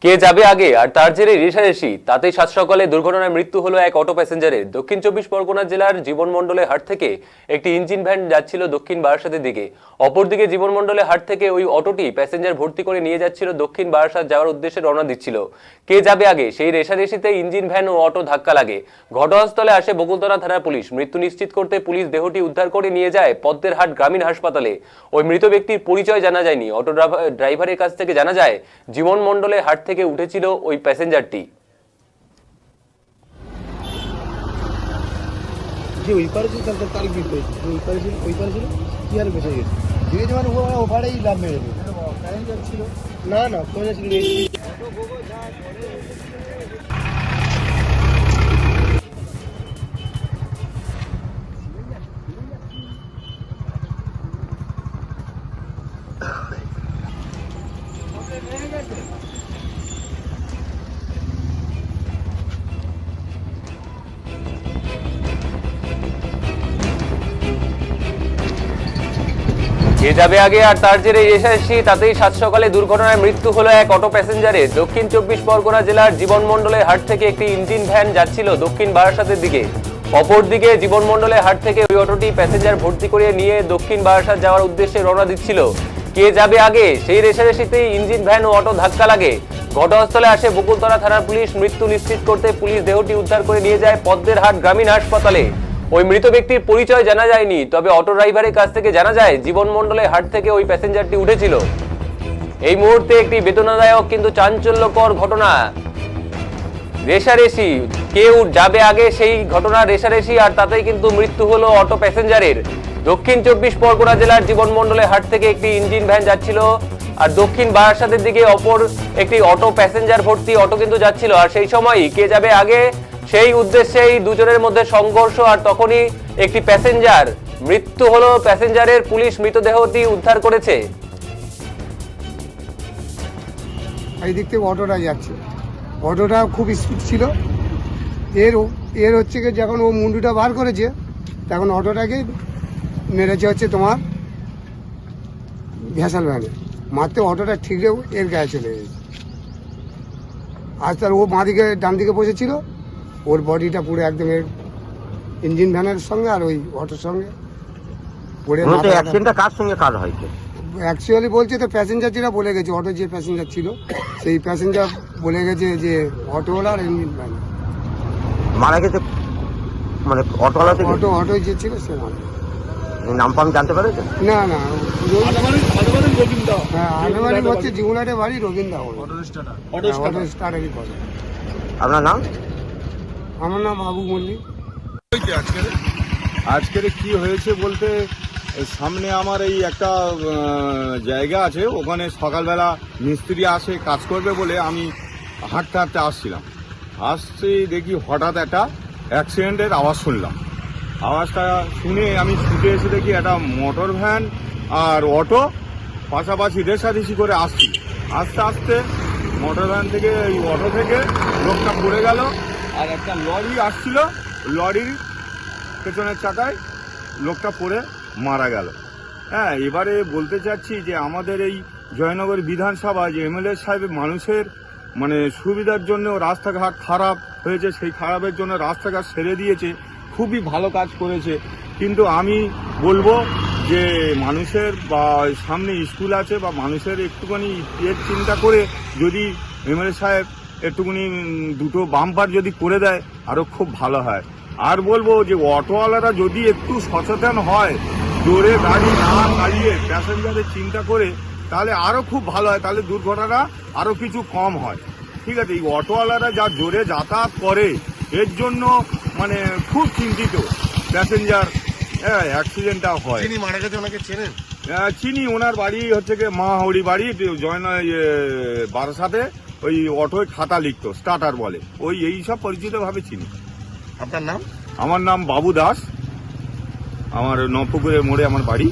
কে যাবে আগে আর তার জেরে রেষারেষি, তাতেই সাত সকালে দুর্ঘটনায় মৃত্যু হলো এক অটো প্যাসেঞ্জারের। দক্ষিণ 24 পরগনা জেলার জীবনমন্ডলে হাট থেকে একটি ইঞ্জিন ভ্যান যাচ্ছিল দক্ষিণ বারাসাতের দিকে। অপরদিকে জীবনমন্ডলে হাট থেকে ওই অটোটি প্যাসেঞ্জার ভর্তি করে নিয়ে যাচ্ছিল দক্ষিণ বারাসাত যাওয়ার উদ্দেশ্যে রওনা দিচ্ছিল। কে যাবে আগে সেই রেষারেষিতে ইঞ্জিন ভ্যান ও অটো ধাক্কা লাগে। ঘটনাস্থলে আসে বকুলতলা থানার পুলিশ। মৃত্যু নিশ্চিত করতে পুলিশ দেহটি উদ্ধার করে নিয়ে যায় পদ্মেরহাট গ্রামীণ হাসপাতালে। ওই মৃত ব্যক্তির পরিচয় জানা যায়নি। অটো ড্রাইভারের কাছ থেকে জানা যায় জীবনমন্ডলে হাট থেকে উঠেছিল ওই প্যাসেঞ্জারটি। কে যাবে আগে আর তার জেরে রেষারেষি, তাতেই সাত সকালে দুর্ঘটনায় মৃত্যু হলো এক অটো প্যাসেঞ্জারের। দক্ষিণ 24 পরগনা জেলার জীবনমন্ডলে হাট থেকে একটি ইঞ্জিন ভ্যান যাচ্ছিল দক্ষিণ বারাসাতের দিকে। অপরদিকে জীবনমন্ডলে হাট থেকে ওই অটোটি প্যাসেঞ্জার ভর্তি করে নিয়ে দক্ষিণ বারাসাত যাওয়ার উদ্দেশ্যে রওনা দিচ্ছিল। কে যাবে আগে সেই রেষারেষিতেই ইঞ্জিন ভ্যান ও অটো ধাক্কা লাগে। ঘটনাস্থলে আসে বকুলতলা থানার পুলিশ। মৃত্যু নিশ্চিত করতে পুলিশ দেহটি উদ্ধার করে নিয়ে যায় পদ্মেরহাট গ্রামীণ হাসপাতালে। ওই মৃত ব্যক্তির পরিচয় জানা যায়নি, তবে অটো ড্রাইভারের কাছ থেকে জানা যায় জীবনমন্ডলে হাট থেকে ওই প্যাসেঞ্জারটি উঠেছিল। এই মুহূর্তে একটি বেদনাদায়ক কিন্তু চাঞ্চল্যকর ঘটনা। রেষারেষি, কেউ যাবে আগে সেই ঘটনা রেষারেষি, আর তাতেই কিন্তু মৃত্যু হলো অটো প্যাসেঞ্জারের। দক্ষিণ 24 পরগনা জেলার জীবনমন্ডলে হাট থেকে একটি ইঞ্জিন ভ্যান যাচ্ছিল আর দক্ষিণ বারাসাতের দিকে অপর একটি অটো প্যাসেঞ্জার ভর্তি অটো কিন্তু যাচ্ছিল। আর সেই সময়ই কে যাবে আগে সেই উদ্দেশ্যেই দুজনের মধ্যে সংঘর্ষ, আর তখনই একটি প্যাসেঞ্জার মৃত্যু হলো প্যাসেঞ্জারের। পুলিশ মৃতদেহটি উদ্ধার করেছে। এই দিক থেকে অটোটা যাচ্ছে, অটোটা খুব স্পিড ছিল। এর হচ্ছে কি যখন ও মুন্ডুটা বার করেছে তখন অটোটাকে মেরেছে হচ্ছে তোমার ভ্যাসাল ভ্যানে মারতে, অটোটা ঠিকরেও এর গায়ে চলে গেছে। আর তার ও বাঁ দিকে ডান দিকে বসেছিল, ওর বডিটা পুরো একদম ইঞ্জিন ভ্যানের সঙ্গে আর ওই অটোর সঙ্গে পড়ে। অ্যাক্সিডেন্টটা কার সঙ্গে কার হয়েছে অ্যাকচুয়ালি বলছে তো প্যাসেঞ্জার যেটা বলে গেছে, অটো যে প্যাসেঞ্জার ছিল সেই প্যাসেঞ্জার বলে গেছে যে অটোওয়ালা আর ইঞ্জিন ভ্যান মারা গেছে। মানে অটোওয়ালা থেকে অটো যে ছিল সে মারা গেছে। নাম পাম জানতে পেরেছেন? না না, আনুমানিক হচ্ছে জীবনাটে বাড়ি রবীন্দ্র অটো স্টার্টারই করে। আপনার নাম? আমার নাম আবু মল্লিক। আজকের কি হয়েছে বলতে, সামনে আমার এই একটা জায়গা আছে, ওখানে সকালবেলা মিস্ত্রি আসে কাজ করবে বলে আমি হাঁটতে হাঁটতে আসছি দেখি হঠাৎ একটা অ্যাক্সিডেন্টের আওয়াজ শুনলাম। আওয়াজটা শুনে আমি ছুটে এসে দেখি একটা মোটর ভ্যান আর অটো পাশাপাশি রেষারেষি করে আসছি। আস্তে আস্তে মোটর ভ্যান থেকে এই অটো থেকে লোকটা পড়ে গেল, আর একটা লরি আসছিল, লরির পেছনের চাকায় লোকটা পড়ে মারা গেল। হ্যাঁ, এবারে বলতে চাচ্ছি যে আমাদের এই জয়নগর বিধানসভা যে এমএলএ সাহেব মানুষের মানে সুবিধার জন্য রাস্তাঘাট খারাপ হয়েছে, সেই খারাপের জন্য রাস্তাঘাট সেরে দিয়েছে, খুবই ভালো কাজ করেছে। কিন্তু আমি বলবো যে মানুষের বা সামনে স্কুল আছে বা মানুষের একটুখানি এর চিন্তা করে যদি এমএলএ সাহেব একটুখানি দুটো বাম্পার যদি করে দেয় আরও খুব ভালো হয়। আর বলবো যে অটোওয়ালারা যদি একটু সচেতন হয়, জোরে গাড়ি না চালিয়ে প্যাসেঞ্জারের চিন্তা করে, তাহলে আরও খুব ভালো হয়, তাহলে দুর্ঘটনা আরও কিছু কম হয়। ঠিক আছে, এই অটোওয়ালারা যা জোরে যাতায়াত করে এর জন্য মানে খুব চিন্তিত প্যাসেঞ্জার। হ্যাঁ, অ্যাক্সিডেন্টটা হয়। যিনি মারা গেছে ওনাকে চেনেন? চিনি, ওনার বাড়ি হচ্ছে কি মাহাউড়ি বাড়ি, বারাসাতে ওই অটোয় খাতা লিখতো, স্টার্টার বলে, ওই এই সব পরিচিত ভাবে চিনি। আপনার নাম? আমার নাম বাবু দাস, আমার নবপুকুরের মোড়ে আমার বাড়ি।